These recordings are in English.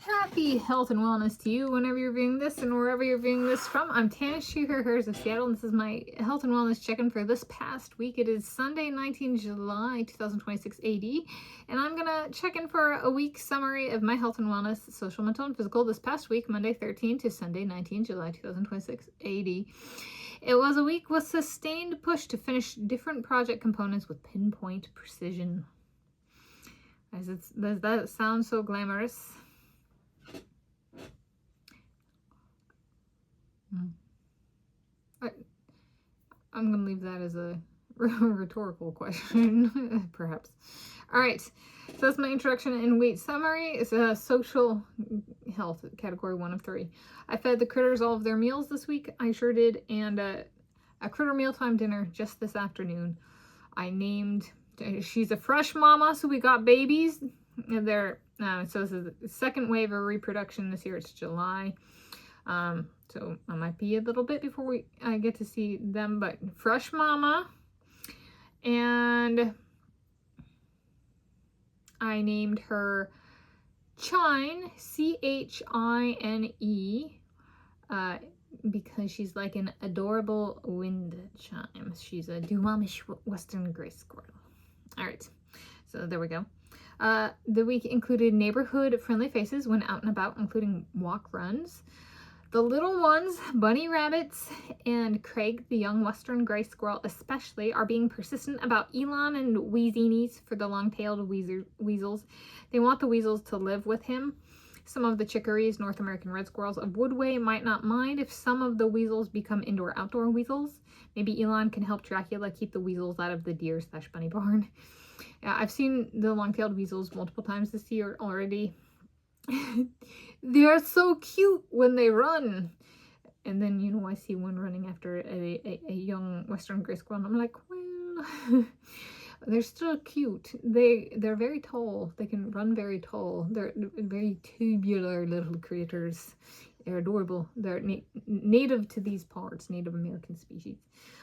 Happy health and wellness to you whenever you're viewing this and wherever you're viewing this from. I'm Tanis, she, her, hers of Seattle, and this is my health and wellness check-in for this past week. It is Sunday, 19 July 2026 AD, and I'm going to check in for a week summary of my health and wellness, social, mental, and physical this past week, Monday 13 to Sunday 19 July 2026 AD. It was a week with sustained push to finish different project components with pinpoint precision. Does that sound so glamorous? I'm going to leave that as a rhetorical question, perhaps. All right, so that's my introduction and weight summary. It's a social health, category 1 of 3. I fed the critters all of their meals this week. I sure did, and a critter mealtime dinner just this afternoon. She's a fresh mama, so we got babies. And so this is the second wave of reproduction this year. It's July. So I might be a little bit before I get to see them, but fresh mama. And I named her Chine, Chine, because she's like an adorable wind chime. She's a Duwamish Western Gray Squirrel. All right, so there we go. The week included neighborhood-friendly faces when out and about, including walk runs. The little ones, bunny rabbits, and Craig, the young Western Gray Squirrel especially, are being persistent about Elon and Weezinies for the long-tailed weasels. They want the weasels to live with him. Some of the chickarees, North American red squirrels of Woodway, might not mind if some of the weasels become indoor-outdoor weasels. Maybe Elon can help Dracula keep the weasels out of the deer/bunny barn. Yeah, I've seen the long-tailed weasels multiple times this year already. They are so cute when they run. And then, I see one running after a young Western Gray Squirrel, and I'm like, well, they're still cute. They're very tall. They can run very tall. They're very tubular little critters. They're adorable. They're native to these parts, Native American species.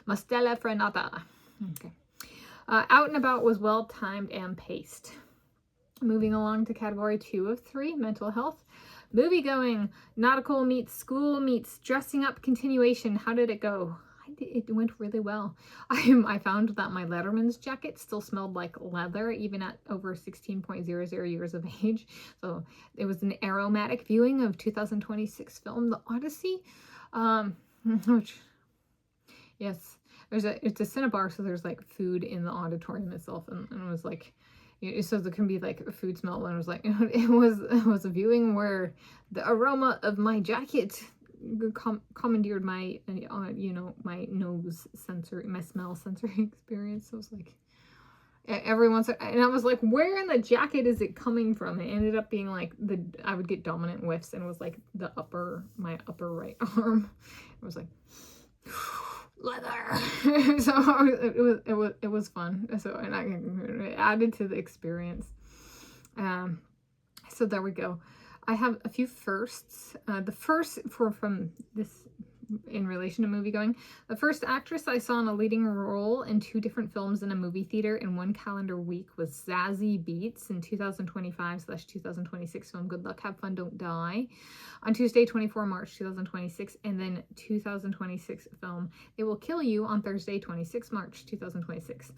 Mastella frenata. Okay. Out and about was well-timed and paced. Moving along to category 2 of 3, mental health. Movie going, nautical meets school meets dressing up continuation. How did it go? It went really well. I found that my Letterman's jacket still smelled like leather, even at over 16.00 years of age. So it was an aromatic viewing of 2026 film, The Odyssey. Which, yes, it's a Cinebar, so there's like food in the auditorium itself, and it was like, so there can be like a food smell, and it was like, it was a viewing where the aroma of my jacket commandeered my my nose sensory, my smell sensory experience. So it was like and I was like, where in the jacket is it coming from? It ended up being like I would get dominant whiffs, and it was like my upper right arm. It was like leather. So it was fun. So, and it added to the experience. So there we go. I have a few firsts. The first from this in relation to movie going. The first actress I saw in a leading role in 2 different films in a movie theater in 1 calendar week was Zazie Beetz in 2025/2026 film Good Luck, Have Fun, Don't Die on Tuesday, 24 March 2026, and then 2026 film They Will Kill You on Thursday, 26 March 2026.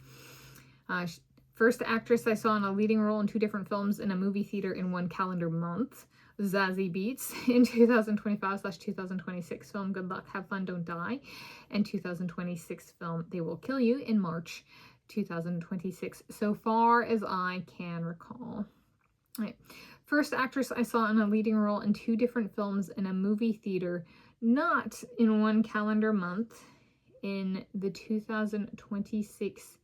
First actress I saw in a leading role in 2 different films in a movie theater in 1 calendar month, Zazie Beetz in 2025/2026 film Good Luck, Have Fun, Don't Die, and 2026 film They Will Kill You in March 2026, so far as I can recall. All right. First actress I saw in a leading role in 2 different films in a movie theater, not in 1 calendar month, in the 2026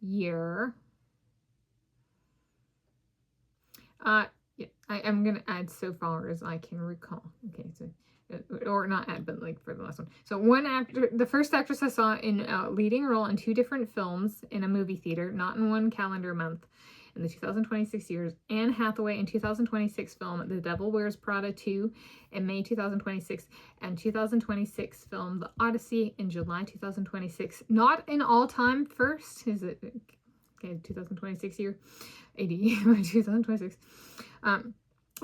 year. I'm going to add so far as I can recall. Okay, so, or not add, but like for the last one. So the first actress I saw in a leading role in 2 different films in a movie theater, not in 1 calendar month, in the 2026 years, Anne Hathaway in 2026 film The Devil Wears Prada 2 in May 2026, and 2026 film The Odyssey in July 2026. Not an all-time first, is it? Okay, 2026 year, AD, 2026.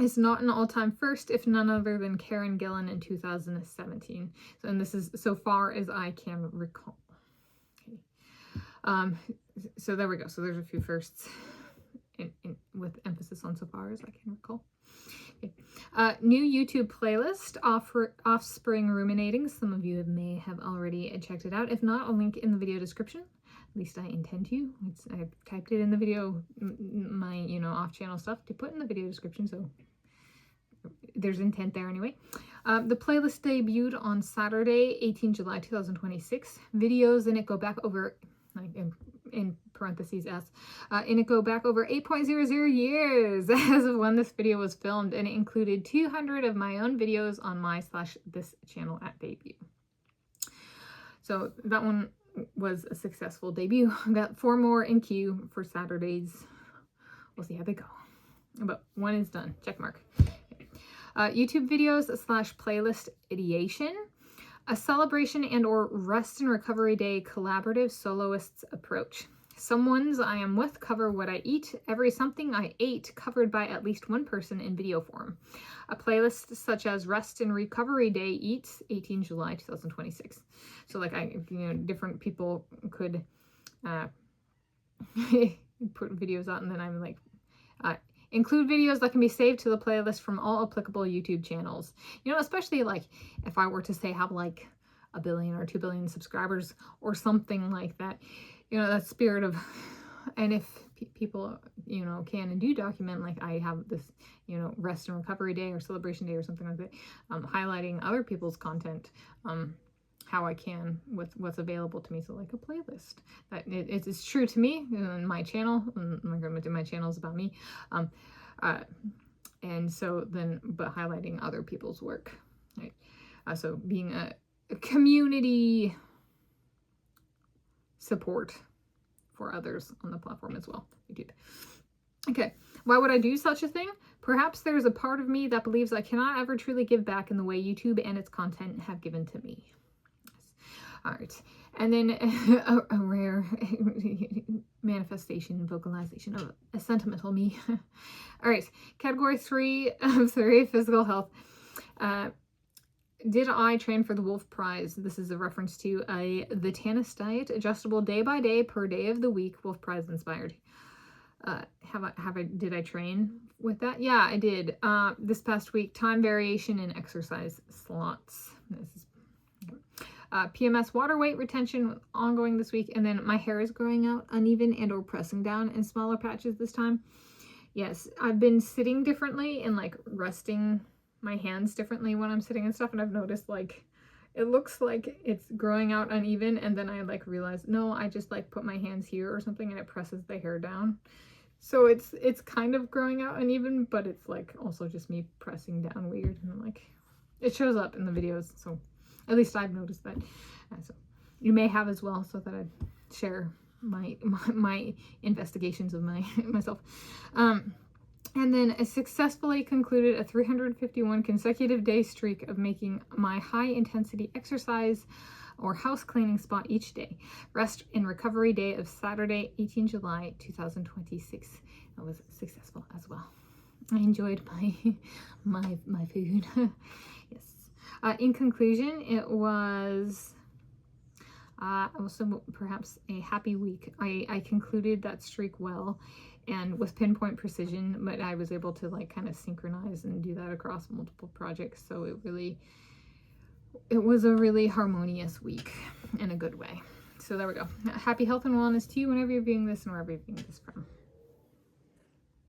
is not an all-time first, if none other than Karen Gillan in 2017. So, and this is so far as I can recall. Okay. So there we go. So there's a few firsts with emphasis on so far as I can recall. Okay. New YouTube playlist, Offspring Ruminating. Some of you may have already checked it out. If not, I'll link in the video description. At least I intend to. I've typed it in the video, my, off-channel stuff to put in the video description, so there's intent there anyway. The playlist debuted on Saturday, 18 July 2026. Videos in it go back over, like in parentheses S, in it go back over 8.00 years as of when this video was filmed, and it included 200 of my own videos on my/this channel at debut. So that one was a successful debut. I've got 4 more in queue for Saturdays. We'll see how they go. But 1 is done. Check mark. YouTube videos / playlist ideation. A celebration and or rest and recovery day collaborative soloists approach. Someone's I am with cover what I eat. Every something I ate covered by at least one person in video form. A playlist such as Rest and Recovery Day Eats, 18 July 2026. So like different people could put videos out, and then I'm like, include videos that can be saved to the playlist from all applicable YouTube channels. Especially like if I were to say have like 1 billion or 2 billion subscribers or something like that. That spirit of, and if people, can and do document, like I have this, rest and recovery day or celebration day or something like that, highlighting other people's content, how I can with what's available to me. So like a playlist that it's true to me and my channel, my channel is about me. And so then, but highlighting other people's work, right? So being a community support for others on the platform as well, YouTube. Okay, why would I do such a thing? Perhaps there's a part of me that believes I cannot ever truly give back in the way YouTube and its content have given to me. Yes. All right, and then a rare manifestation, vocalization of a sentimental me. All right, category 3 of 3, physical health. Did I train for the Wolf Prize? This is a reference to the Tanis diet, adjustable day by day per day of the week, Wolf Prize inspired. Did I train with that? Yeah, I did. This past week, time variation and exercise slots. This is PMS water weight retention ongoing this week, and then my hair is growing out uneven and or pressing down in smaller patches this time. Yes, I've been sitting differently and like resting my hands differently when I'm sitting and stuff, and I've noticed like it looks like it's growing out uneven, and then I like realize no, I just like put my hands here or something and it presses the hair down, so it's kind of growing out uneven, but it's like also just me pressing down weird, and like it shows up in the videos, so at least I've noticed that. So you may have as well, so that I'd share my investigations of myself. And then I successfully concluded a 351 consecutive day streak of making my high intensity exercise or house cleaning spot each day. Rest and recovery day of Saturday, 18 July 2026. That was successful as well. I enjoyed my food. Yes. In conclusion, it was also perhaps a happy week. I concluded that streak well and with pinpoint precision, but I was able to like kind of synchronize and do that across multiple projects. So it was a really harmonious week in a good way. So there we go. Happy health and wellness to you whenever you're viewing this and wherever you're viewing this from.